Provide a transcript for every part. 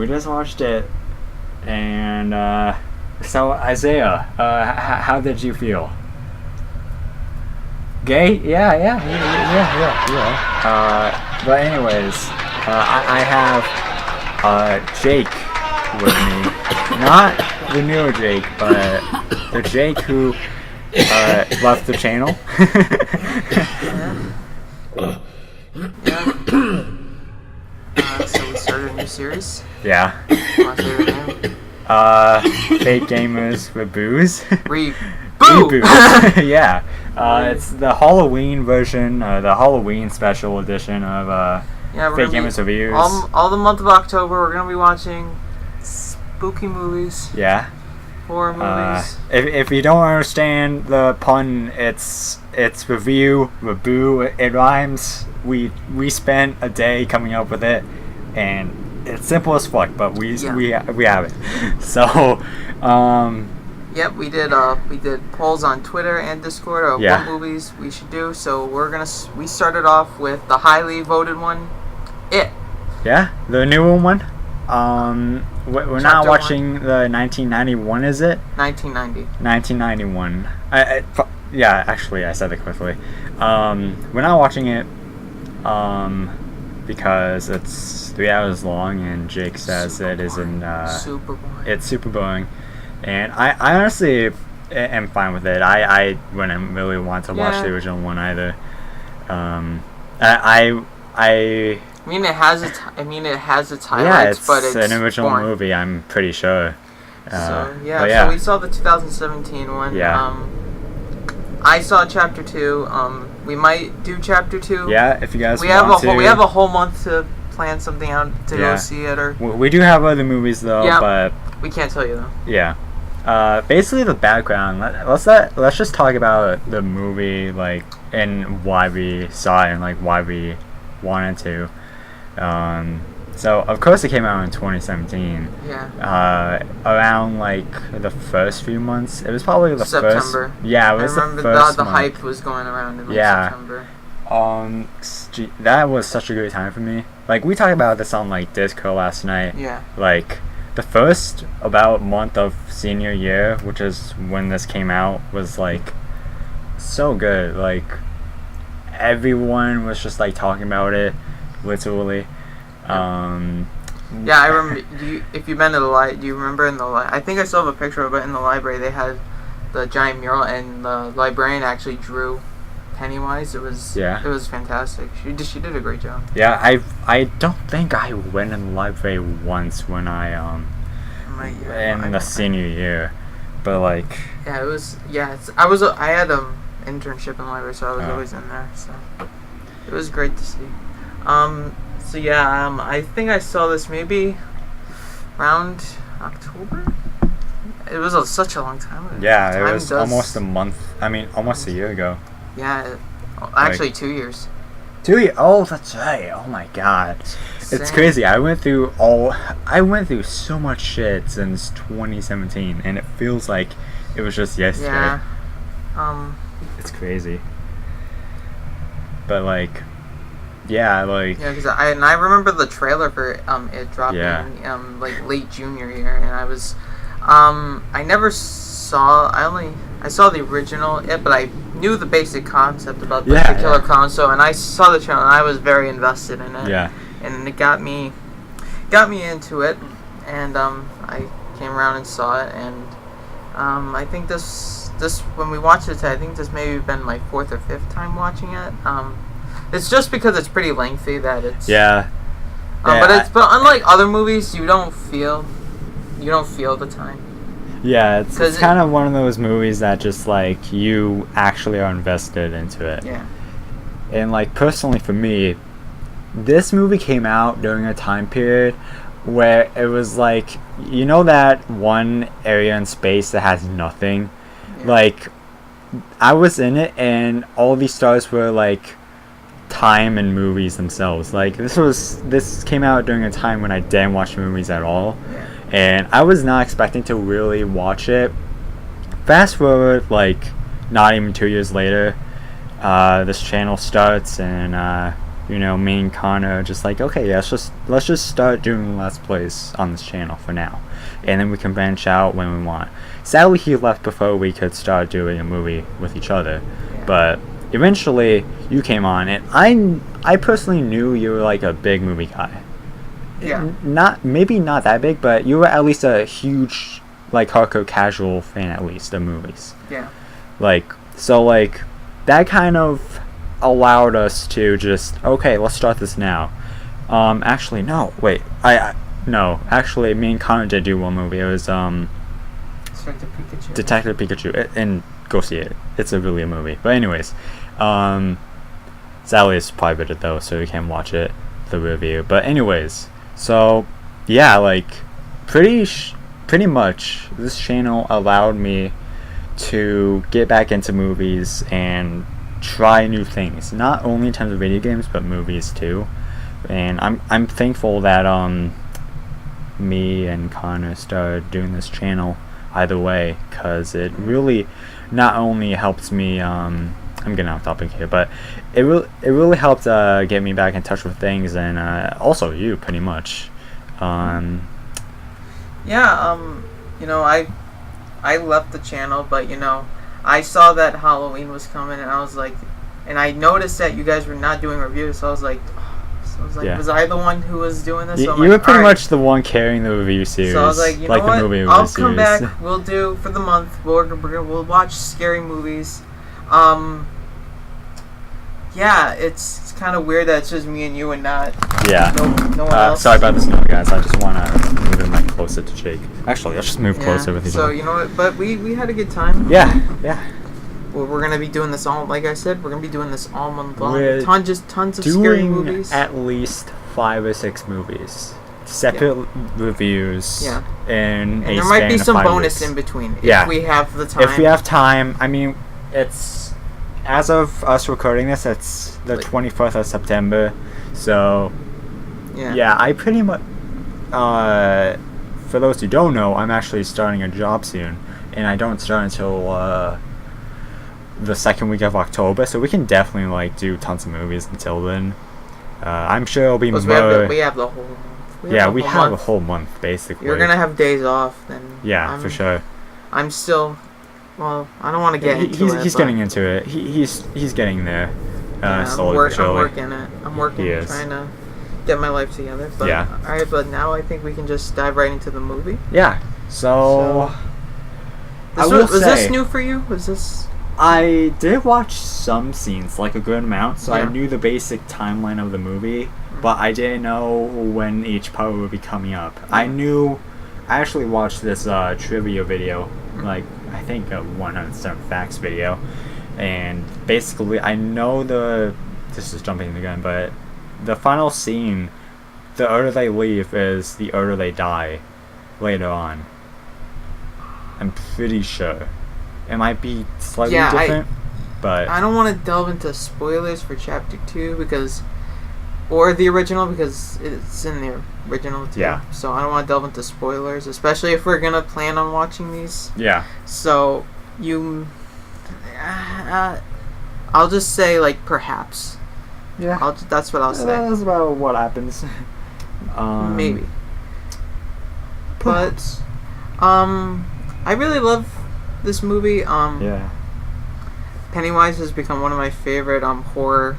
we just watched it, and so Isaiah, how did you feel? Gay? Yeah. But anyways, I have Jake with me. Not the new Jake, but the Jake who left the channel. So we started a new series. Yeah. My favorite name. Fake Gamers with Booze. Reboot! Yeah. It's the Halloween version, the Halloween special edition of Fake Gamers Reviews. All the month of October, we're going to be watching spooky movies. Yeah. Horror movies. If you don't understand the pun, it's review, reboo. It rhymes. We spent a day coming up with it, and it's simple as fuck. But we have it. So, Yep, we did polls on Twitter and Discord of what movies we should do. So we started off with the highly voted one, It. Yeah, the new one. We're not watching the 1991, is it? 1990. 1991. Yeah, actually, I said it quickly. We're not watching it because it's 3 hours long, and Jake says super it isn't. Super boring. It's super boring, and I honestly am fine with it. I wouldn't really want to watch the original one either. I mean, it has its highlights, but it's an original boring. movie. I'm pretty sure. So we saw the 2017 one. Yeah. I saw Chapter 2. We might do Chapter 2. Yeah, if you guys we have a whole month to plan something out to go see it. Or we do have other movies though, but we can't tell you though. Yeah. Basically the background. Let's just talk about the movie, like, and why we saw it and like why we wanted to. So of course it came out in 2017. Yeah. Around like the first few months. It was probably the September. first. Yeah, it was I remember the first the month. hype was going around in September. That was such a good time for me. Like, we talked about this on like Discord last night. Yeah. Like, the first about month of senior year, which is when this came out, was like so good. Like, everyone was just like talking about it, literally. Yeah, I remember. If you've been to the do you remember in the I think I still have a picture of it in the library. They had the giant mural, and the librarian actually drew Pennywise. It was fantastic. She did a great job. Yeah, I don't think I went in the library once when I in the senior year, but like I had internship in the library, so I was always in there. So it was great to see. I think I saw this maybe around October. It was such a long time ago. Yeah, it was almost a month. Almost a year ago. Yeah, actually 2 years. 2 years? Oh, that's right. Oh my god, it's crazy. I went through so much shit since 2017, and it feels like it was just yesterday. Yeah. It's crazy. But like. Yeah, because I remember the trailer for it dropping like late junior year, and I was I saw the original but I knew the basic concept about the killer clown, and I saw the trailer and I was very invested in it. Yeah. And it got me into it, and I came around and saw it, and I think this when we watched it today, I think this maybe been my 4th or 5th time watching it. It's just because it's pretty lengthy that it's but unlike other movies, you don't feel the time. Yeah, it's kind of one of those movies that just like you actually are invested into it. Yeah. And like personally for me, this movie came out during a time period where it was like, you know, that one area in space that has nothing. Yeah. Like, I was in it, and all these stars were like time and movies themselves. Like, this came out during a time when I didn't watch movies at all. Yeah. And I was not expecting to really watch it. Fast forward, like, not even 2 years later, this channel starts, and me and Connor just like, okay, yeah, let's just start doing Let's Plays on this channel for now, and then we can branch out when we want. Sadly, he left before we could start doing a movie with each other, Yeah. but eventually you came on, and I personally knew you were like a big movie guy. Yeah. Maybe not that big, but you were at least a huge, like, hardcore casual fan at least of movies. Yeah. Like, so like that kind of allowed us to just, okay, let's start this now. Actually, no, wait, no, actually, me and Connor did do one movie. It was Detective Pikachu, and go see it. It's really a movie. But anyways, sadly it's private though, so you can't watch it, the review. But anyways, so yeah, like pretty much this channel allowed me to get back into movies and try new things, not only in terms of video games but movies too. And I'm thankful that me and Connor started doing this channel either way, because it really not only helps me I'm getting off topic here, but it really helped get me back in touch with things, and also you pretty much. I left the channel, but I saw that Halloween was coming, and I was like, and I noticed that you guys were not doing reviews, so I was like, Yeah. was I the one who was doing this? You So I'm were like, pretty "Alright." much the one carrying the review series. So I was like, you know the what? movie review I'll come series. back. We'll do for the month. We'll watch scary movies. Yeah, it's kind of weird that it's just me and you and not Yeah. no one else. Sorry about this noise, guys. I just want to move it like closer to Jake. Actually, let's just move closer with each So other. you know what? But we had a good time. Yeah. Well, we're gonna be doing this all. Like I said, we're gonna be doing this all month long. We're Tons of scary Doing movies. at least 5 or 6 movies, separate reviews. Yeah. In And a there might span be of some 5 bonus weeks. in between Yeah. if we have the time. If we have time, I mean, it's as of us recording this, it's the 24th of September. So yeah, I pretty much. For those who don't know, I'm actually starting a job soon, and I don't start until the second week of October. So we can definitely like do tons of movies until then. I'm sure it'll be more. We have the whole. We have a whole month basically. You're gonna have days off then. Yeah, for sure. I'm still. Well, I don't want to get into it. He's getting into it. He's getting there. I'm Slowly but surely. working it. I'm working, He is. trying to get my life together. But, Yeah. All right, but now I think we can just dive right into the movie. Yeah. So Was this new for you? Was this? I did watch some scenes, like a good amount, so I Yeah. knew the basic timeline of the movie, but I didn't know when each part would be coming up. I actually watched this trivia video, like I think a 100% facts video, and basically I know this is jumping the gun, but the final scene, the order they leave is the order they die later on. I'm pretty sure. It might be slightly different, but I don't want to delve into spoilers for Chapter 2 or the original, because it's in the original too. Yeah. So I don't want to delve into spoilers, especially if we're gonna plan on watching these. yeah. So I'll just say like perhaps. Yeah. That's what I'll say. That's about what happens. Maybe. Perhaps. I really love this movie. Yeah. Pennywise has become one of my favorite horror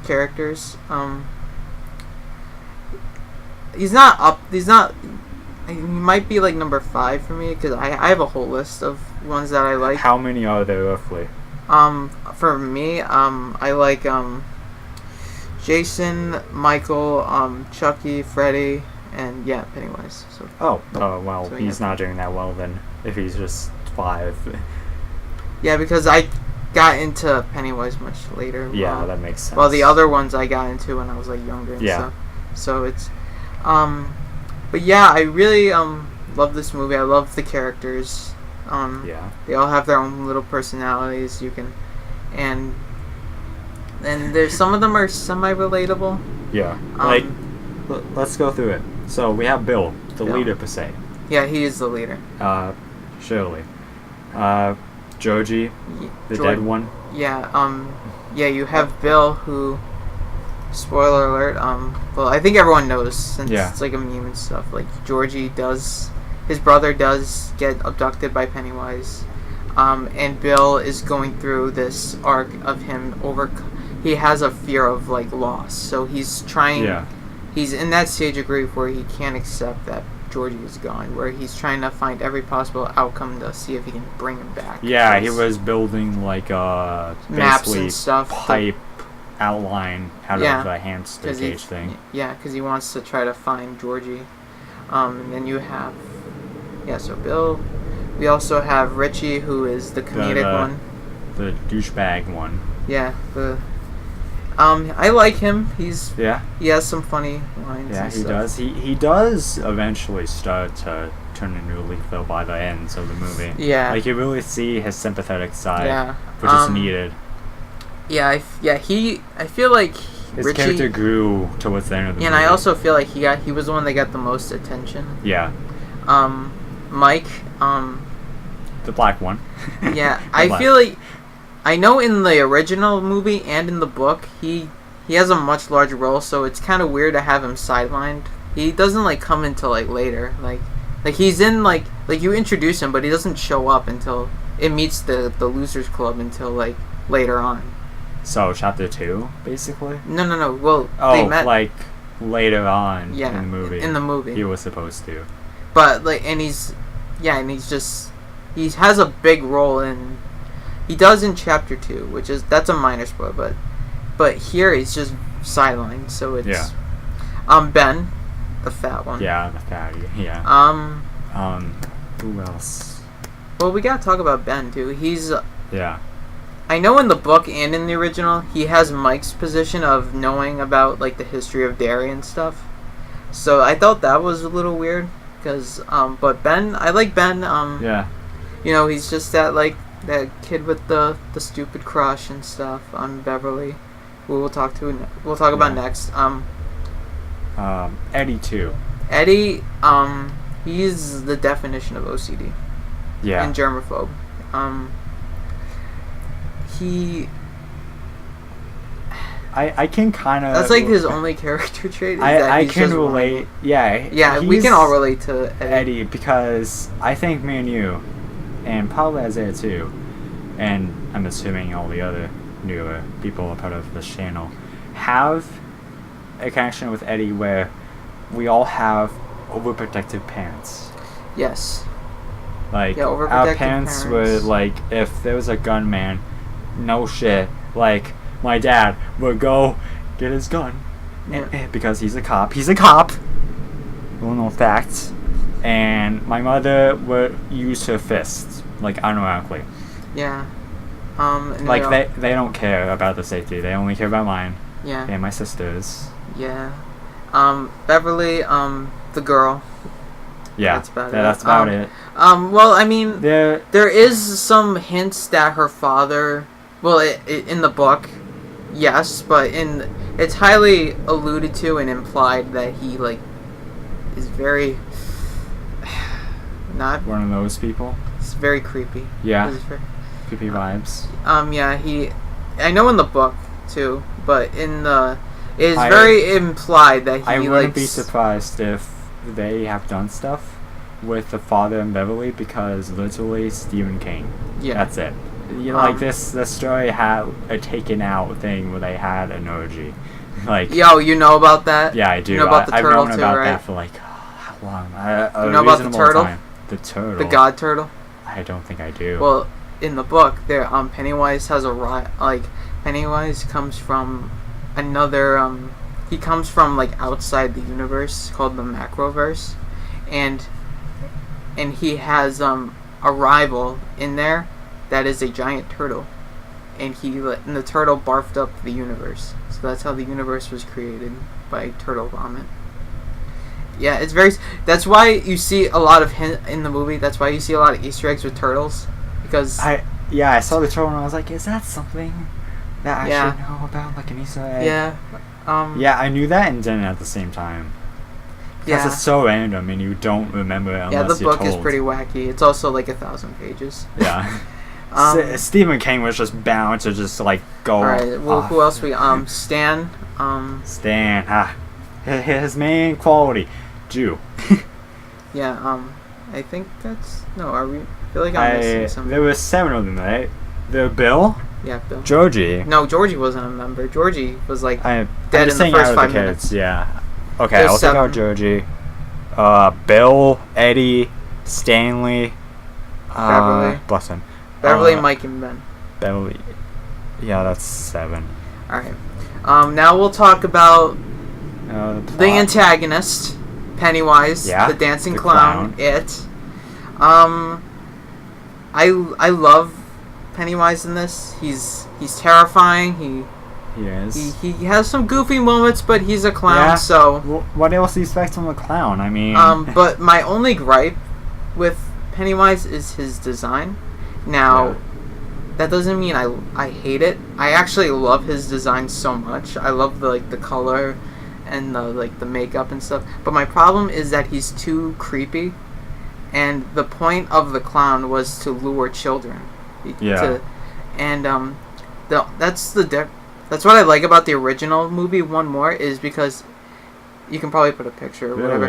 characters. He might be like number 5 for me, because I have a whole list of ones that I like. How many are there roughly? For me, I like Jason, Michael, Chucky, Freddy, and Pennywise. So Well, So, he's not doing that well then, if he's just 5. yeah, because I got into Pennywise much later. Yeah, that makes sense. Well, the other ones I got into when I was like younger and Yeah. stuff. So it's but yeah, I really love this movie. I love the characters. Yeah. They all have their own little personalities. And there's some of them are semi-relatable. Yeah. Let's go through it. So we have Bill, the Bill. leader per se. Yeah, he is the leader. Shirley. Joji, the Jordan. dead one. Yeah, you have Bill, who Spoiler alert. Well, I think everyone knows since Yeah. it's like a meme and stuff. Like his brother does get abducted by Pennywise, and Bill is going through this arc of him he has a fear of like loss, so he's trying. Yeah. He's in that stage of grief where he can't accept that Georgie is gone, where he's trying to find every possible outcome to see if he can bring him back. Yeah, he was building like maps basically and stuff. pipe outline out Yeah, of the hamster cage thing. Yeah, because he wants to try to find Georgie. And then you have, so Bill. We also have Richie, who is the comedic one. The douchebag one. Yeah, I like him. He has some funny lines. Yeah, and he stuff. does. He does eventually start to turn a new leaf though by the end of the movie. Yeah. Like you really see his sympathetic side, Yeah. which is needed. Yeah, I feel like His Richie, character grew towards the end of the movie. and I also feel like he was the one that got the most attention. Yeah. Mike, The black one. yeah, The I black. feel like I know in the original movie and in the book he has a much larger role, so it's kind of weird to have him sidelined. He doesn't like come until like later, like he's in like you introduce him, but he doesn't show up until it meets the Losers Club until like later on. So chapter 2, basically. No. Well, Oh, they met like later on yeah, in the movie. In the movie, he was supposed to. but like, and he's just he has a big role in. He does in chapter 2, that's a minor spoiler, but here he's just sidelined, so it's Ben, the fat one. Yeah, the fatty. Yeah. Who else? Well, we gotta talk about Ben too. He's Yeah. I know in the book and in the original, he has Mike's position of knowing about like the history of dairy and stuff. So I thought that was a little weird, because but Ben, I like Ben. Yeah. You know, he's just that kid with the stupid crush and stuff on Beverly, who we'll talk about next. Eddie too. Eddie, he's the definition of OCD. Yeah. And germaphobe. He. I can kind of. That's like his only character trait. I can relate. Yeah. Yeah, we can all relate to Eddie because I think me and you, and probably Isaiah too, and I'm assuming all the other newer people a part of this channel, have a connection with Eddie where we all have overprotective parents. Yes. Like, yeah, our parents would, like, if there was a gunman, no shit, like, my dad would go get his gun. Yeah. Because he's a cop. He's a cop! Well known fact. And my mother would use her fists, like, unironically. Yeah. Like, they don't care about the safety. They only care about mine. Yeah. And my sisters. Yeah. Beverly, the girl. Yeah. That's about it. Well, I mean, there is some hints that her father, well, in the book, yes, but it's highly alluded to and implied that he, like, is very, not... one of those people? It's very creepy. Yeah. Creepy vibes. Yeah, I know in the book, too, but it's very implied that he, I wouldn't be surprised if they have done stuff with the father and Beverly, because literally Stephen King. Yeah. That's it. You know, like this story had a taken out thing where they had an orgy. Like, yo, you know about that? Yeah, I do. You know about the turtle I've known too, about right? that for like how long? You know about the turtle? Time. The turtle. The god turtle? I don't think I do. Well, in the book, there Pennywise has Pennywise comes from another he comes from like outside the universe called the Macroverse, and he has a rival in there that is a giant turtle, and the turtle barfed up the universe. So that's how the universe was created, by turtle vomit. Yeah, it's very. That's why you see a lot of in the movie. That's why you see a lot of Easter eggs with turtles, because I saw the turtle and I was like, is that something that I should know about, like an Easter egg? Yeah. Yeah, I knew that and didn't at the same time. Because it's so random and you don't remember it unless the you're book told. is pretty wacky. It's also like 1,000 pages. Yeah. Stephen King was just bound to just like go. All right. Well, who else we Stan. Stan. His main quality, Jew. Yeah. I think that's no. Are we? I feel like I'm missing something. There were 7 of them, right? There were Bill. Yeah, Bill. Georgie. No, Georgie wasn't a member. Georgie was like dead I'm in the first 5 minutes. Kids, yeah. Okay, There's I'll 7. take out Georgie. Bill, Eddie, Stanley, Beverly. Bless him. Beverly, Mike, and Ben. Beverly. Yeah, that's 7. All right. Now we'll talk about the antagonist, Pennywise, the dancing clown. It. I love Pennywise in this. He's terrifying. He is. He has some goofy moments, but he's a clown. Yeah. So what else do you expect from a clown? I mean. But my only gripe with Pennywise is his design. Now, that doesn't mean I hate it. I actually love his design so much. I love the color and the makeup and stuff. But my problem is that he's too creepy, and the point of the clown was to lure children. That's what I like about the original movie. One more is because you can probably put a picture or whatever.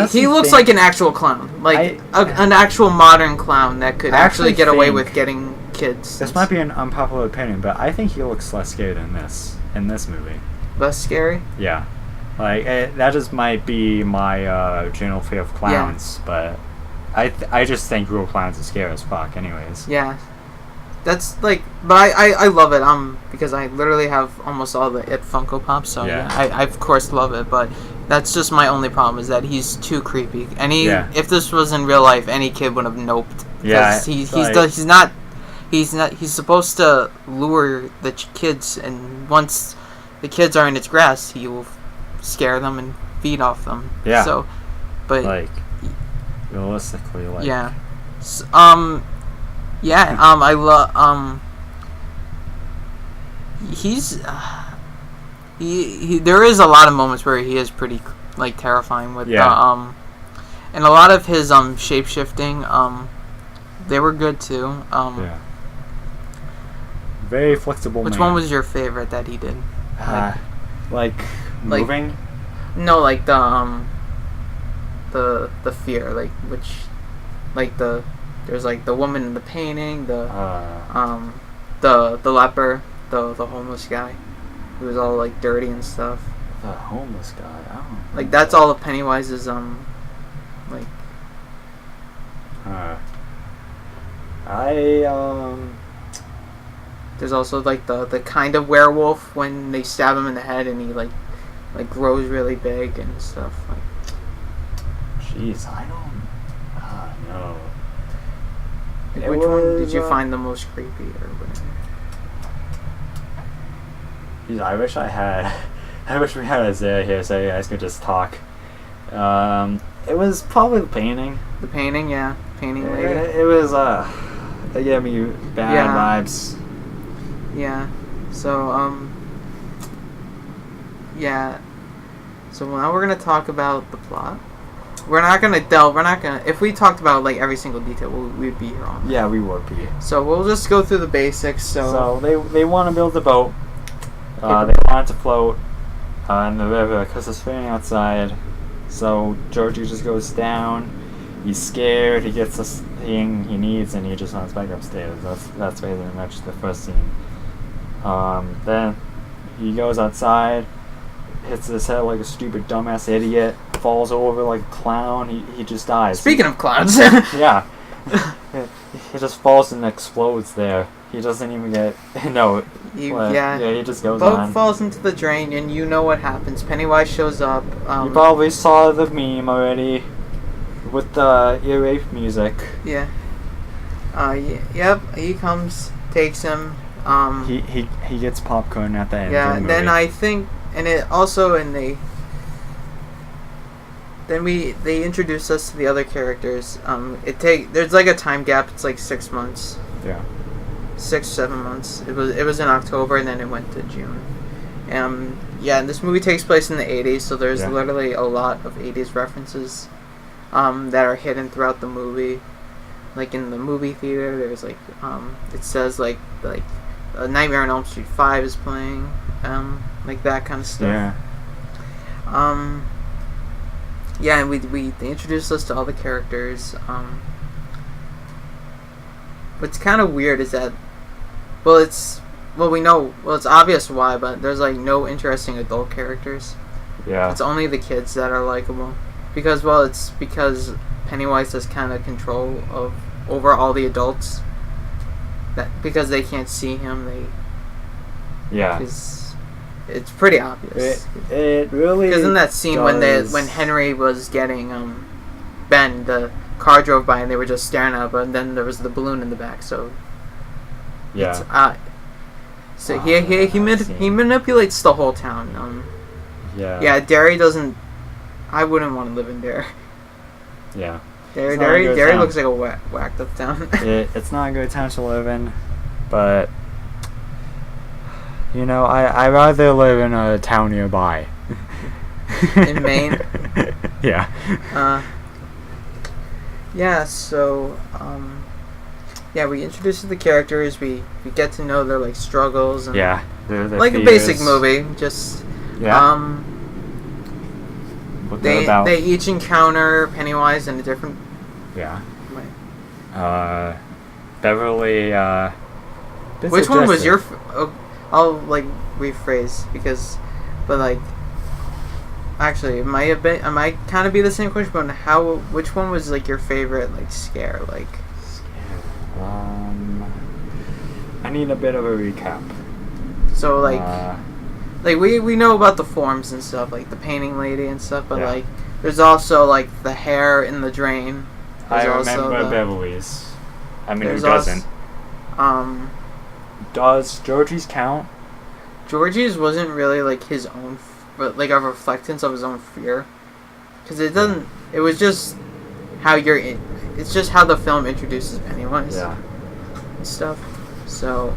He looks like an actual clown, an actual modern clown that could actually get away with getting kids. This might be an unpopular opinion, but I think he looks less scary than this in this movie. Less scary? Yeah, that just might be my general fear of clowns, but I just think real clowns are scary as fuck. Anyways. Yeah. That's but I love it because I literally have almost all the It Funko Pops, so I of course love it, but that's just my only problem is that he's too creepy. If this was in real life, any kid would have noped. Yeah, he's supposed to lure the kids, and once the kids are in its grasp, he will scare them and feed off them. Yeah. So, but realistically, yeah. So, I love he's there is a lot of moments where he is pretty terrifying with and a lot of his shape shifting they were good too. Very flexible. Which one was your favorite that he did? Moving? No, the fear, there's the woman in the painting, the leper, the homeless guy, who was all dirty and stuff. The homeless guy. I don't know. That's all of Pennywise's There's also the kind of werewolf when they stab him in the head and he grows really big and stuff. Jeez, I don't know. Which one did you find the most creepy or whatever? Jeez, I wish we had Isaiah here so you guys could just talk. It was probably the painting. The painting, yeah. Painting lady. It was, it gave me bad vibes. Yeah. So, yeah. So now we're gonna talk about the plot. We're not gonna if we talked about every single detail, we'd be here all night. Yeah, we would be. So we'll just go through the basics. So they want to build a boat. They want it to float in the river because it's raining outside. So Georgie just goes down. He's scared. He gets the thing he needs, and he just runs back upstairs. That's pretty much the first scene. Then he goes outside, hits his head like a stupid dumbass idiot, falls over like a clown. He just dies. Speaking of clowns. Yeah. He just falls and explodes there. He doesn't even get... No. He just goes on. Boat falls into the drain, and you know what happens. Pennywise shows up. You probably saw the meme already with the ear rape music. Yeah. Yep. He comes, takes him. He gets popcorn at the end. Yeah, of the and movie. then I think... And it also... Then they introduce us to the other characters. There's a time gap. It's 6 months. Yeah. 6-7 months. It was in October and then it went to June. And this movie takes place in the 80s, so there's literally a lot of 80s references that are hidden throughout the movie. like in the movie theater. There's like it says like Nightmare on Elm Street 5 is playing, like that kind of stuff. Yeah. Yeah, and they introduced us to all the characters. What's kind of weird is that, it's obvious why, but there's like no interesting adult characters. Yeah. It's only the kids that are likable, because it's because Pennywise has kind of control over all the adults. That because they can't see him, Yeah. It's pretty obvious. It really. Because in that scene when Henry was getting Ben, the car drove by and they were just staring at it, but then there was the balloon in the back. So yeah. He manipulates the whole town. Yeah. Derry doesn't. I wouldn't want to live in Derry. Yeah. Derry looks like a whacked up town. It's not a good town to live in, but I rather live in a town nearby. In Maine. Yeah. Yeah. So we introduce the characters. We get to know their like struggles and their like fears. a basic movie. Just They each encounter Pennywise in a different way. Beverly. Which one was your? I'll like rephrase actually it might kind of be the same question, but which one was like your favorite like scare like? I need a bit of a recap. So like we know about the forms and stuff, like the painting lady and stuff, but like there's also like the hair in the drain. I remember Beverly's. I mean, who doesn't? Does Georgie's count? Georgie's wasn't really like his own, but like a reflectance of his own fear, because it doesn't. It was just how it's just how the film introduces Pennywise. Yeah. And stuff. So.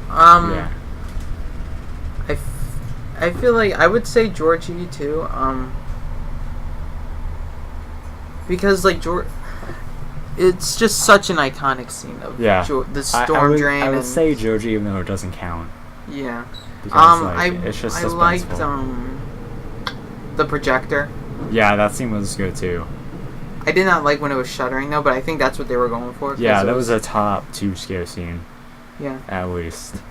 Yeah. I feel like I would say Georgie too. Because like it's just such an iconic scene of the storm drain. I would say Georgie, even though it doesn't count. Yeah. Because it's just suspenseful. I liked the projector. Yeah, that scene was good too. I did not like when it was shuddering though, but I think that's what they were going for. Yeah, that was a top 2 scare scene. Yeah. At least.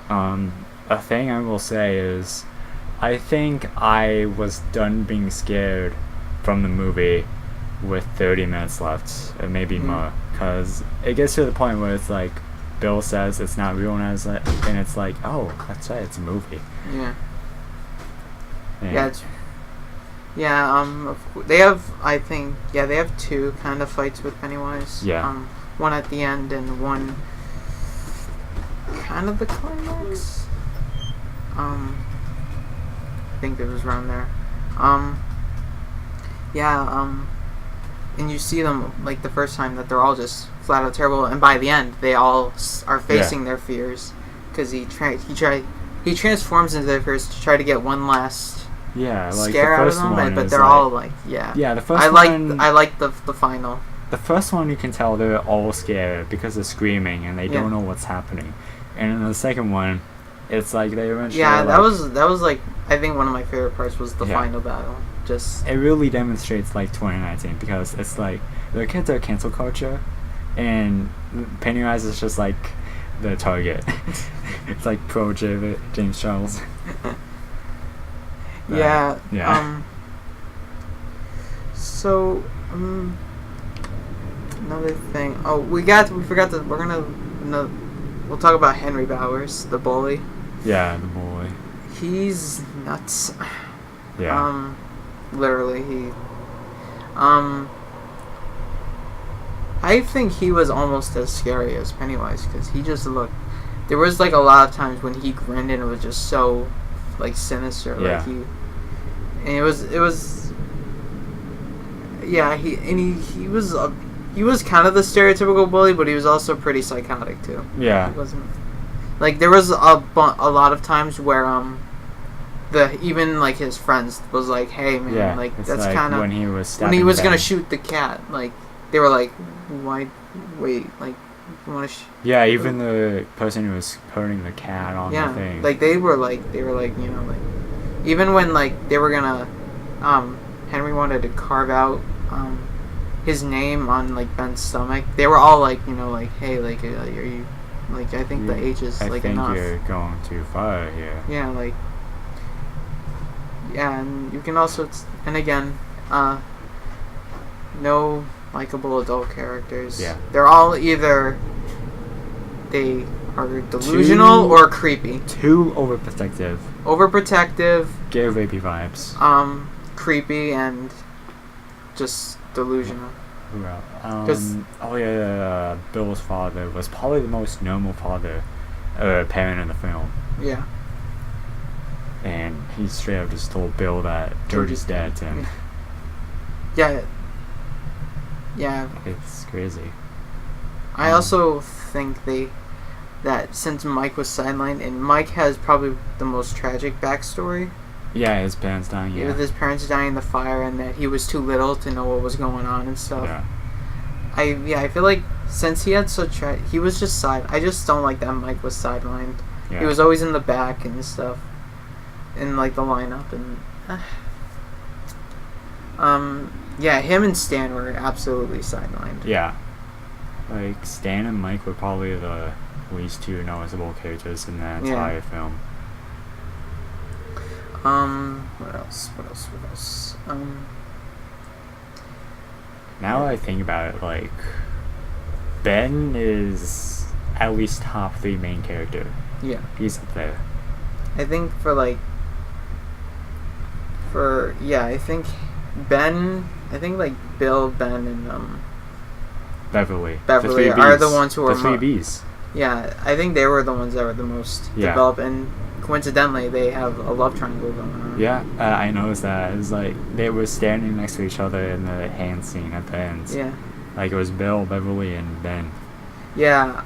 A thing I will say is, I think I was done being scared from the movie with 30 minutes left, or maybe more, because it gets to the point where it's like, Bill says it's not real, and it's like, oh, that's right, it's a movie. Yeah. And they have 2 kind of fights with Pennywise. Yeah. One at the end and one kind of the climax. I think it was around there. And you see them like the first time that they're all just flat out terrible, and by the end they all are facing their fears, because he transforms into their fears to try to get one last scare out of them, but they're all like the first I like the final. The first one, you can tell they're all scared because they're screaming and they don't know what's happening, and in the second one, it's like they eventually. Yeah, that was like, I think one of my favorite parts was the final battle. It really demonstrates like 2019, because it's like the kids are cancel culture, and Pennywise is just like the target. It's like pro James Charles. Yeah. So another thing. Oh, we forgot that we'll talk about Henry Bowers, the bully. Yeah, the bully. He's nuts. Yeah. Literally, he. I think he was almost as scary as Pennywise, because he just looked. There was like a lot of times when he grinned and it was just so, like, sinister. Yeah. Like and it was. Yeah, he was kind of the stereotypical bully, but he was also pretty psychotic too. Yeah. He wasn't. Like, there was a lot of times where even like his friends was like, "Hey man, like that's like kind of when he was gonna shoot the cat, like they were like, why, wait, like, you want to Yeah, even the person who was putting the cat on the thing. like they were like, you know, like, even when like they were gonna, Henry wanted to carve out his name on like Ben's stomach. They were all like, you know, like, hey, like, are you, like, I think the age is like enough. I think you're going too far here. Yeah, like, yeah, and you can also, and again, no likable adult characters. Yeah. They're all either they are delusional or creepy. Too overprotective. Overprotective. Give rapey vibes. Creepy and just delusional. Bill's father was probably the most normal parent in the film. Yeah. And he straight up just told Bill that George's dead to him. Yeah. Yeah. It's crazy. I also think that since Mike was sidelined, and Mike has probably the most tragic backstory. Yeah, his parents dying, yeah. With his parents dying in the fire, and that he was too little to know what was going on and stuff. Yeah. I feel like since he had he was just I just don't like that Mike was sidelined. Yeah. He was always in the back and stuff. In like the lineup and yeah, him and Stan were absolutely sidelined. Yeah. Like Stan and Mike were probably the least two noticeable characters in the entire film. What else? Now that I think about it, like, Ben is at least top 3 main character. Yeah. He's up there. I think I think like Bill, Ben, and Beverly are the ones who are the 3 Bs. Yeah, I think they were the ones that were the most developed, and coincidentally, they have a love triangle going on. Yeah, I noticed that. It was like they were standing next to each other in the hand scene at the end. Yeah. Like it was Bill, Beverly, and Ben. Yeah.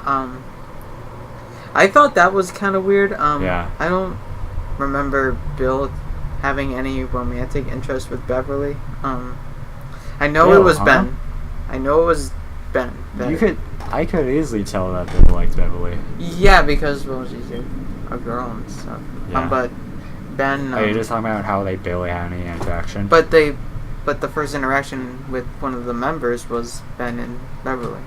I thought that was kind of weird. Yeah. I don't remember Bill having any romantic interest with Beverly. I know it was Ben. I know it was Ben. I could easily tell that Bill liked Beverly. Yeah, because she's a girl and stuff. Yeah. But Ben. Are you just talking about how they barely had any interaction? But the first interaction with one of the members was Ben and Beverly.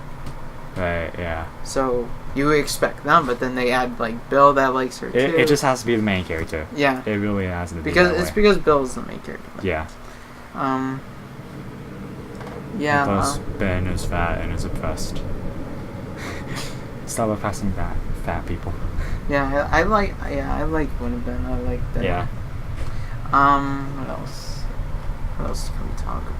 Right. Yeah. So you expect them, but then they add like Bill that likes her too. It just has to be the main character. Yeah. It really has to be. Because Bill's the main character. Yeah. Yeah. Plus, Ben is fat and is oppressed. Stop oppressing fat people. Yeah, I like one of Ben. I like that. Yeah. What else? What else can we talk about?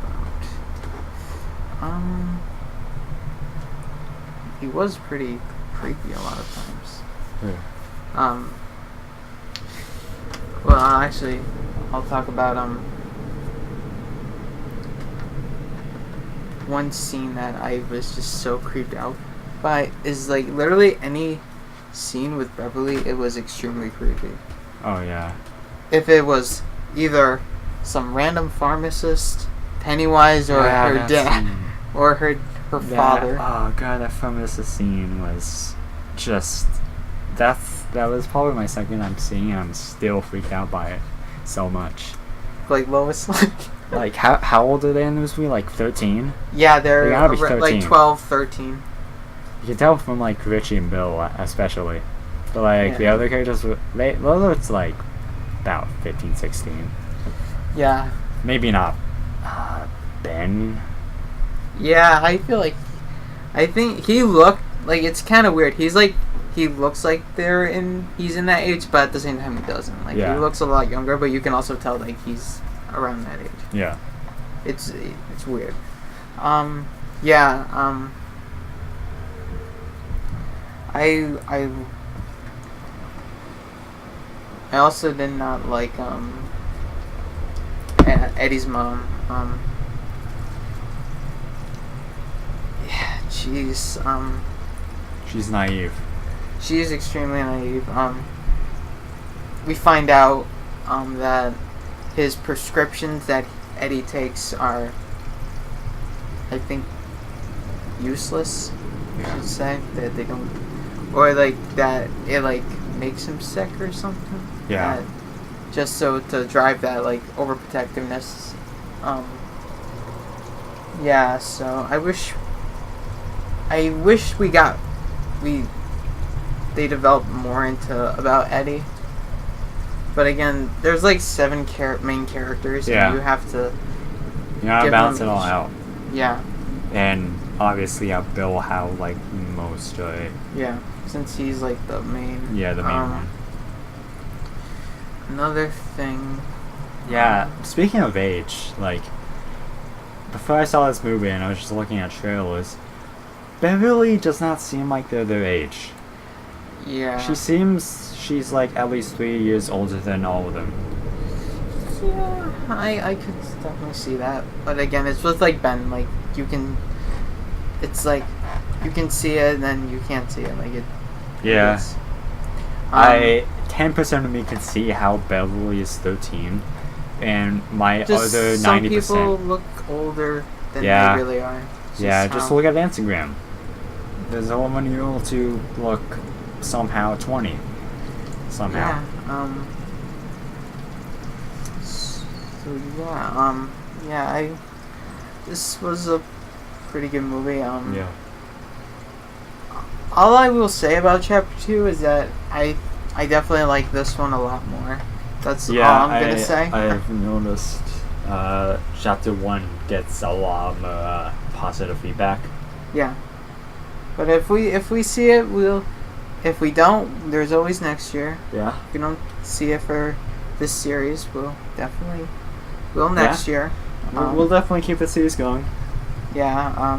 He was pretty creepy a lot of times. Yeah. Well, actually, I'll talk about one scene that I was just so creeped out by is like literally any scene with Beverly. It was extremely creepy. Oh yeah. If it was either some random pharmacist, Pennywise, or her dad, or her father. Oh god, that pharmacist scene was just that was probably my second time seeing it. I'm still freaked out by it so much. Like Lois. Like how old are they in this movie? Like 13? Yeah, they're gotta be 13. Like 12, 13. You can tell from like Richie and Bill especially. But like the other characters it's like about 15, 16. Yeah. Maybe not Ben. Yeah, I think he looked like, it's kind of weird. He looks like he's in that age, but at the same time he doesn't. Like he looks a lot younger, but you can also tell like he's around that age. Yeah. It's weird. I also did not like Eddie's mom. She's naive. She is extremely naive. We find out that his prescriptions that Eddie takes are, I think, useless, you should say, that they don't, or like that it like makes him sick or something. Yeah. Just so to drive that like overprotectiveness. Yeah. So I wish they developed more into about Eddie. But again, there's like 7 main characters, Yeah. and you have to. You gotta give balance them it all each- out. Yeah. And obviously, Bill will have like most of it. Yeah. Since he's like the main. Yeah, the main one. Another thing. Yeah, speaking of age, like, before I saw this movie and I was just looking at trailers, Beverly does not seem like they're their age. Yeah. She's like at least 3 years older than all of them. Yeah, I could definitely see that. But again, it's with like Ben, like you can, it's like you can see it and then you can't see it. Like it. Yeah. It's, 10% of me can see how Beverly is 13, and my just other 90%. some people look older than Yeah. they really are. It's Yeah, just just how- look at Instagram. There's a woman you able to look somehow 20. Somehow. Yeah. So yeah. Yeah. This was a pretty good movie. Yeah. All I will say about Chapter 2 is that I definitely like this one a lot more. That's all I'm gonna say. I've noticed Chapter 1 gets a lot more positive feedback. Yeah. But if we see it, we'll. If we don't, there's always next year. Yeah. If we don't see it for this series, we'll definitely will next year. We'll definitely keep the series going. Yeah.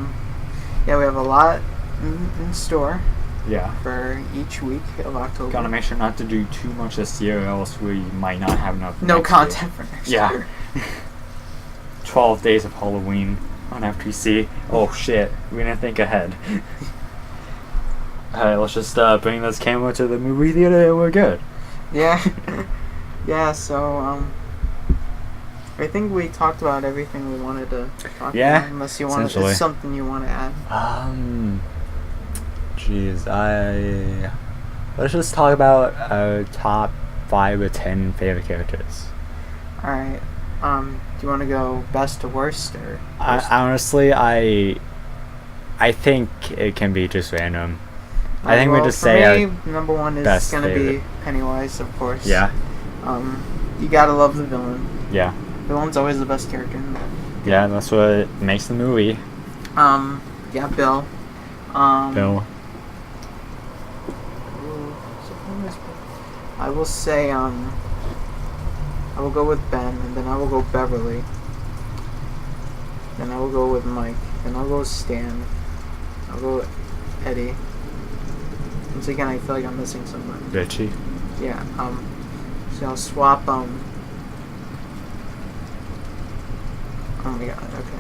Yeah, we have a lot in store Yeah. for each week of October. Gotta make sure not to do too much this year, or else we might not have enough. No next content for next Yeah. year. 12 days of Halloween on FTC. Oh shit, we didn't think ahead. Alright, let's just bring this camera to the movie theater and we're good. Yeah. Yeah, so, I think we talked about everything we wanted to talk Yeah, about. Unless you want essentially. there's something you want to add. Let's just talk about our top 5 or 10 favorite characters. Alright. Do you want to go best to worst or worst? Honestly, I think it can be just random. I think we just for say me, number one is best gonna favorite. be Pennywise, of course. Yeah. You gotta love the villain. Yeah. Villain's always the best character in the movie. Yeah, that's what makes the movie. Yeah, Bill. Bill. I will say, I will go with Ben, and then I will go Beverly. Then I will go with Mike. Then I'll go with Stan. I'll go with Eddie. Once again, I feel like I'm missing someone. Richie. Yeah, so I'll swap, oh my god, okay.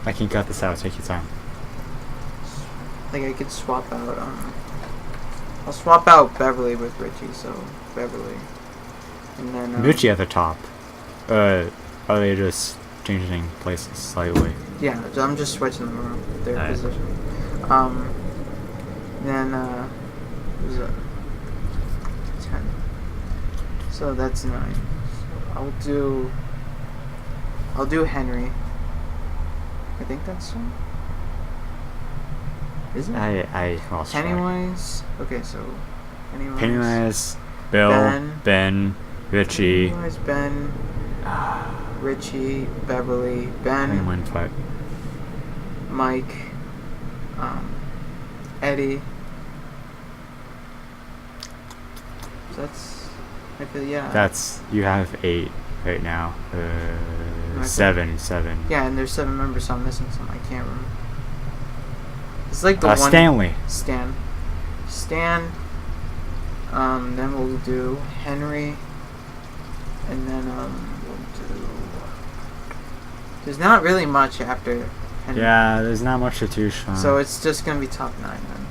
I can cut this out, take your time. I think I could swap out, I'll swap out Beverly with Richie, so Beverly. And then, Richie at the top. Are they just changing places slightly? Yeah, I'm just switching them around, their Alright. position. Then, who's that? 10. So that's 9. So I'll do Henry. I think that's so. Is it? I lost track. Pennywise. Okay, so Pennywise, Bill, Ben, Richie. Pennywise, Ben, Richie, Beverly, Ben, Anyone fight. Mike, Eddie. So that's. I feel That's you have 8 right now. Okay. 7. Yeah, and there's 7 members, so I'm missing some. I can't remember. It's like the one. Stanley. Stan. Then we'll do Henry. And then we'll do. There's not really much after Henry. Yeah, there's not much to choose from. So it's just gonna be top 9 then.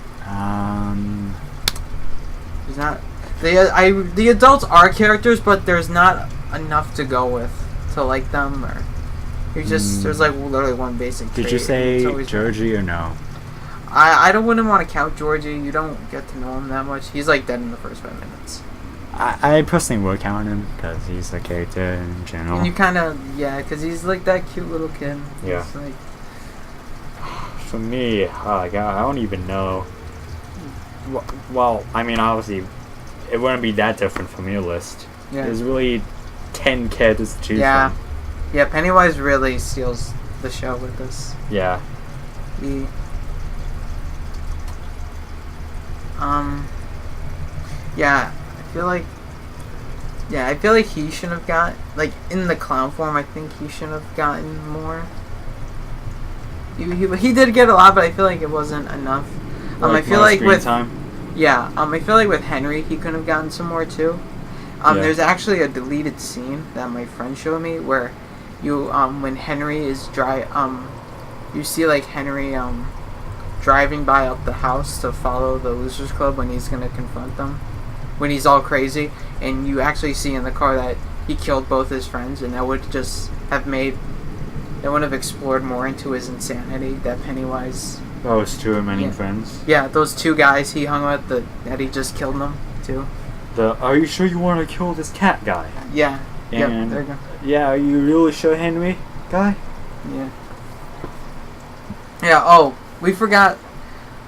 There's not. The adults are characters, but there's not enough to go with to like them, or you just there's like literally one basic. Did trait, you and say it's always- Georgie or no? I don't wouldn't want to count Georgie. You don't get to know him that much. He's like dead in the first 5 minutes. I personally would count him because he's a character in general. And you kind of because he's like that cute little kid. Yeah. He's like, for me, I don't even know. Well, I mean, obviously, it wouldn't be that different from your list. yeah. There's really 10 characters to choose Yeah. from. Yeah, Pennywise really steals the show with this. Yeah. He, yeah, I feel like he shouldn't have got, like, in the clown form, I think he shouldn't have gotten more. He did get a lot, but I feel like it wasn't enough. I feel like with time. Yeah, I feel like with Henry, he could have gotten some more too. Yeah. There's actually a deleted scene that my friend showed me where you, when Henry is you see like Henry, driving by up the house to follow the Losers Club when he's gonna confront them, when he's all crazy, and you actually see in the car that he killed both his friends, and that would just have that would have explored more into his insanity that Pennywise. Those two remaining friends. Yeah, those two guys he hung with, that he just killed them too. Are you sure you want to kill this cat guy? Yeah. And There you go. yeah, are you really sure, Henry guy? Yeah. Yeah. Oh, we forgot.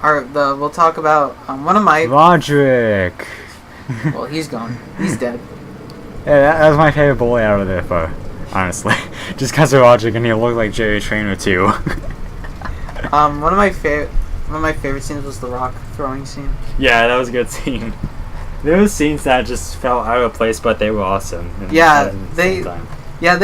We'll talk about one of my. Roderick. Well, he's gone. He's dead. Yeah, that was my favorite boy out of there, for honestly, just because of Roderick, and he looked like Jerry Trainer too. One of my favorite scenes was the rock throwing scene. Yeah, that was a good scene. There were scenes that just felt out of place, but they were awesome. Yeah, they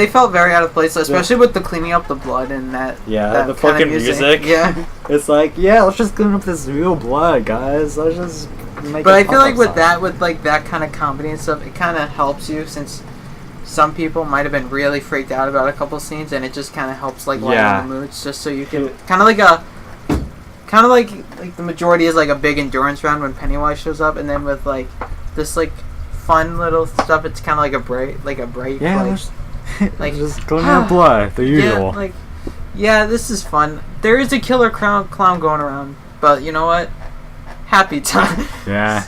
felt very out of place, especially with the cleaning up the blood and that. Yeah, that the kind of fucking music. Yeah. It's like, let's just clean up this real blood, guys. Let's just make. But I feel like with that kind of comedy and stuff, it kind of helps you, since some people might have been really freaked out about a couple scenes, and it just kind of helps like lighten the moods, just so you can kind of like the majority is like a big endurance round when Pennywise shows up, and then with like this like fun little stuff, it's kind of like a break. Yeah, like just cleaning up blood, the usual. This is fun. There is a killer clown going around, but you know what? Happy time. Yeah.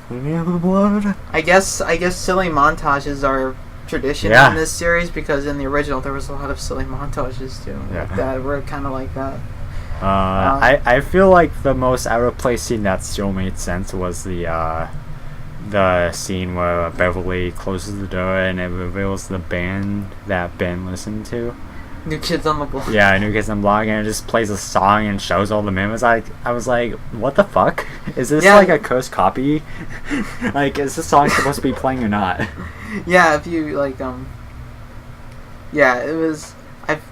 Cleaning up the blood. I guess silly montages are tradition in this series, because in the original there was a lot of silly montages too. That were kind of like that. I feel like the most out of place scene that still made sense was the scene where Beverly closes the door and it reveals the band that Ben listened to. New Kids on the Block. Yeah, New Kids on the Block, and it just plays a song and shows all the members. I was like, what the fuck? Is this like a cursed copy? Like, is this song supposed to be playing or not? Yeah, if you like, it was.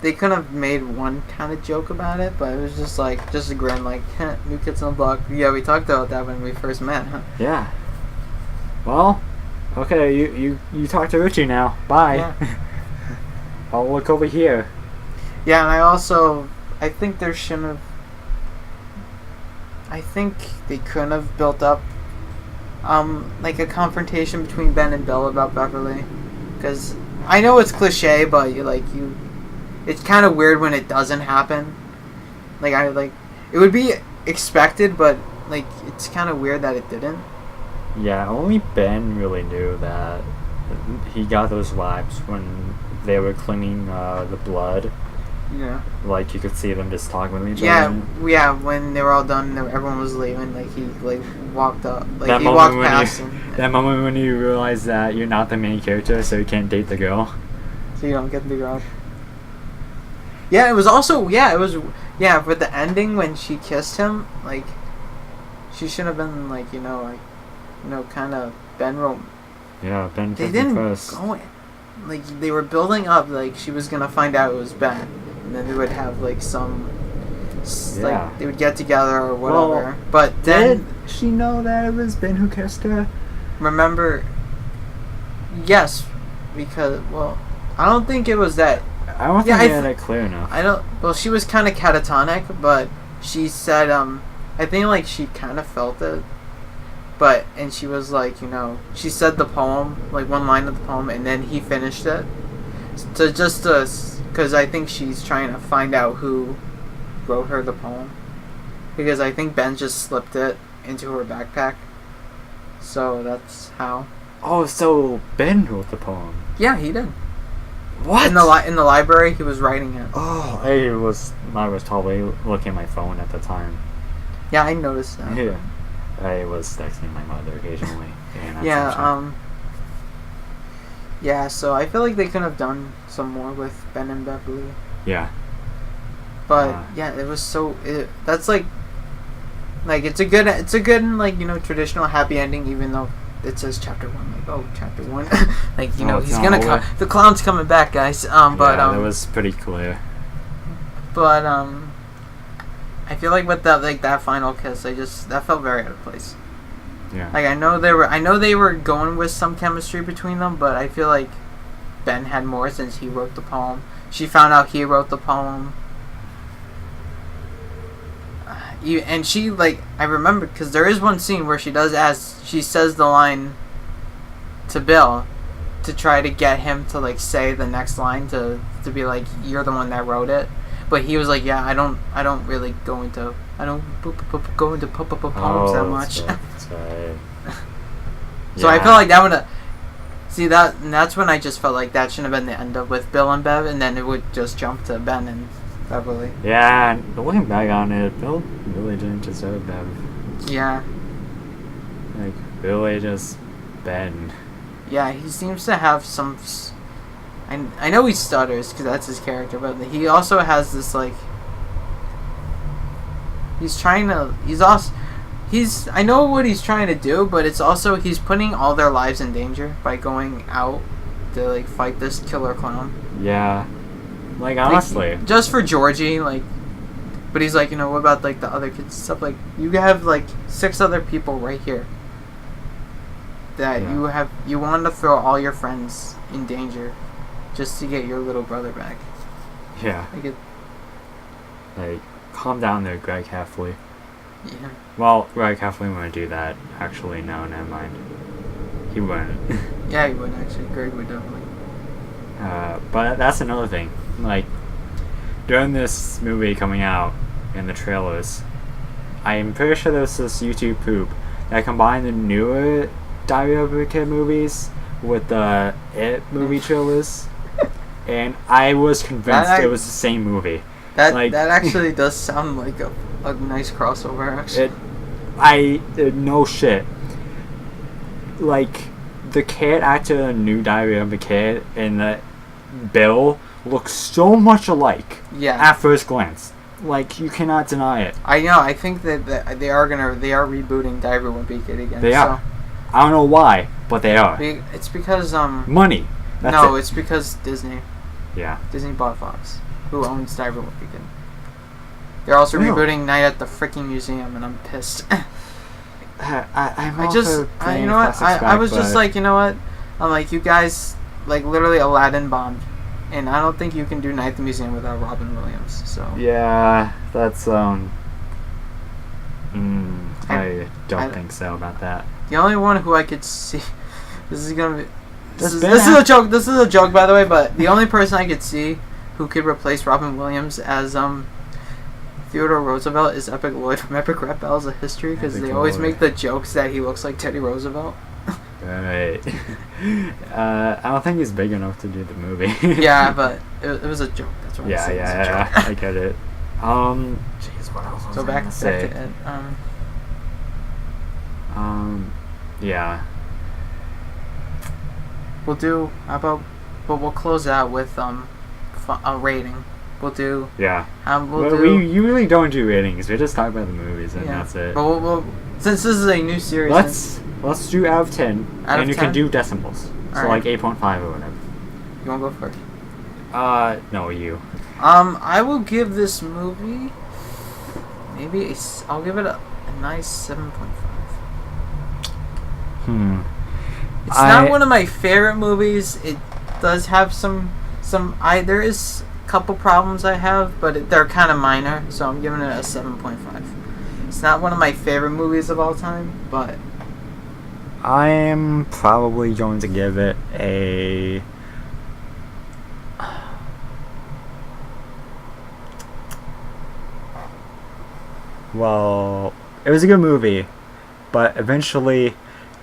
They could have made one kind of joke about it, but it was just a grin, like, New Kids on the Block. Yeah, we talked about that when we first met, huh? Yeah. Well, okay, you talk to Richie now. Bye. Yeah. I'll look over here. Yeah, and I think there shouldn't have. I think they couldn't have built up, like a confrontation between Ben and Bill about Beverly, because I know it's cliche, but it's kind of weird when it doesn't happen. It would be expected, but it's kind of weird that it didn't. Yeah, only Ben really knew that he got those vibes when they were cleaning the blood. Yeah. Like, you could see them just talking with each other. other. Yeah, when they were all done, everyone was leaving. He walked up. That he walked past him. That moment when you realize that you're not the main character, so you can't date the girl. So you don't get the girl. Yeah, it was also with the ending when she kissed him, she should have been kind of Ben wrote. Yeah, Ben. They didn't first. go in. They were building up she was gonna find out it was Ben, and then they would have some. They would get together or whatever. Well, but then did she know that it was Ben who kissed her? Remember? Yes, because I don't think it was that. I don't think they had it clear enough. I don't. Well, she was kind of catatonic, but she said, I think she kind of felt it, and she was she said the poem, one line of the poem, and then he finished it. So because I think she's trying to find out who wrote her the poem. because I think Ben just slipped it into her backpack. So that's how. Oh, so Ben wrote the poem. Yeah, he did. What? In the library, he was writing it. Oh, I was probably looking at my phone at the time. Yeah, I noticed that. Yeah. I was texting my mother occasionally. Yeah, yeah, so I feel like they could have done some more with Ben and Beverly. Yeah. But yeah, it was so. That's like it's a good like traditional happy ending, even though it says chapter 1. Like, oh, chapter 1, like he's gonna come. The clown's coming back, guys. But that was pretty clear. But I feel like with that final kiss, that felt very out of place. Yeah. Like I know they were going with some chemistry between them, but I feel like Ben had more since he wrote the poem. She found out he wrote the poem. And she I remember because there is one scene where she says the line to Bill to try to get him to say the next line to be like, you're the one that wrote it. But he was like, yeah, I don't really go into poems that much. That's right. So I felt like that would see that's when I just felt like that shouldn't have been the end of with Bill and Bev, and then it would just jump to Ben and Beverly. Yeah, and looking back on it, Bill really didn't deserve Bev. Yeah. Like really just Ben. Yeah, he seems to have some. I know he stutters because that's his character, but he also has this I know what he's trying to do, but it's also he's putting all their lives in danger by going out to fight this killer clown. Yeah. Honestly. Just for Georgie, but he's what about the other kids and stuff? You have 6 other people right here that you want to throw all your friends in danger just to get your little brother back. Yeah. Calm down there, Greg Heffley. Yeah. Well, Greg Heffley wouldn't do that. Actually, no, never mind. He wouldn't. Yeah, he would actually. Greg would definitely. But that's another thing. During this movie coming out in the trailers, I'm pretty sure there's this YouTube poop that combined the newer Diary of a Kid movies with the It movie trailers, and I was convinced it was the same movie. That actually does sound like a nice crossover. Actually, no shit. The kid actor in New Diary of a Kid and the Bill look so much alike. Yeah. At first glance, you cannot deny it. I know. I think that they are rebooting Diary of a Kid again. They are. I don't know why, but they are. It's because money. It's because Disney. Yeah. Disney bought Fox, who owns Diary of a Kid. They're also rebooting Night at the freaking Museum, and I'm pissed. I was just you know what? I'm you guys literally Aladdin bombed, and I don't think you can do Night at the Museum without Robin Williams. So yeah, that's I don't think so about that. The only one who I could see, this is a joke. This is a joke, by the way. But the only person I could see who could replace Robin Williams as Theodore Roosevelt is Epic Lloyd from Epic Rap Battles of History, because they always make the jokes that he looks like Teddy Roosevelt. Right. I don't think he's big enough to do the movie. Yeah, but it was a joke. That's what I'm saying. Yeah, I get it. Jeez, what else was I back gonna say? to it. Yeah. We'll close out with a rating. We'll do. Yeah. We usually don't do ratings. We just talk about the movies and that's it. But we'll since this is a new series, let's do out of 10, and you can do decimals. So 8.5 or whatever. You wanna go first? No, you. I will give this movie I'll give it a nice 7.5. It's not one of my favorite movies. It does have there is a couple problems I have, but they're kind of minor, so I'm giving it a 7.5. It's not one of my favorite movies of all time, but I'm probably going to give it a well, it was a good movie, but eventually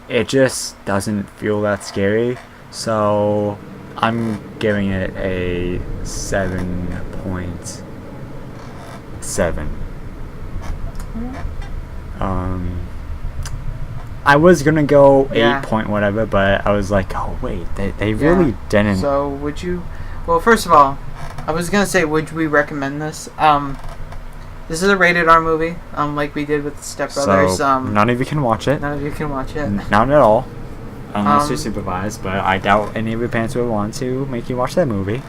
it just doesn't feel that scary. So I'm giving it a 7.7. I was gonna go Yeah. 8 point whatever, but I was like, oh wait, they really didn't. So would you? Well, first of all, I was gonna say, would we recommend this? This is a rated R movie. Like we did with Step Brothers. So none of you can watch it. None of you can watch it. Not at all, unless you're Um, supervised. But I doubt any of your parents would want to make you watch that movie.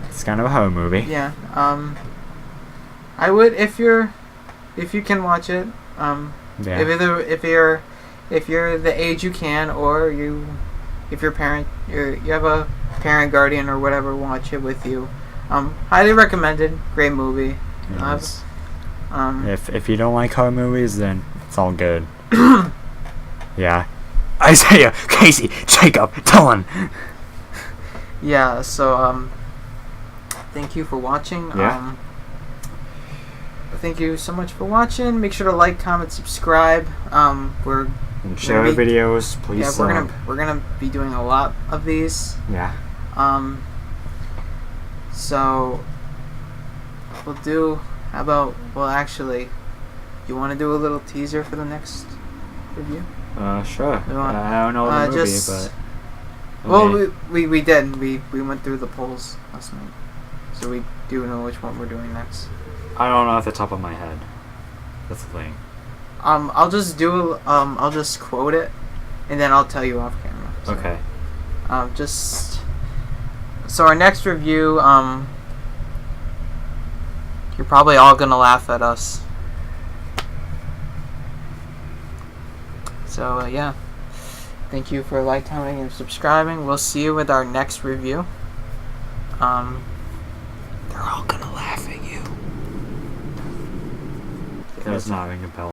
It's kind of a horror movie. Yeah. I would if you can watch it. Yeah. If you're the age you can, or if your parent you have a parent, guardian, or whatever, watch it with you. Highly recommended. Great movie. Yes. If you don't like horror movies, then it's all good. Yeah. Isaiah, Casey, Jacob, Dylan. Yeah. So thank you for watching. Yeah. Thank you so much for watching. Make sure to like, comment, subscribe. We're And share our videos, please. yeah, we're gonna be doing a lot of these. Yeah. So we'll do. How about? Well, actually, you want to do a little teaser for the next review? Sure. We want- I don't know the movie, just- but. Well, okay. we did. We went through the polls last night, so we do know which one we're doing next. I don't know off the top of my head. That's the thing. I'll just do. I'll just quote it, and then I'll tell you off camera. So, Okay. Just. So our next review. You're probably all gonna laugh at us. So yeah. Thank you for like, commenting, and subscribing. We'll see you with our next review. They're all gonna laugh at you. That's not ringing a bell.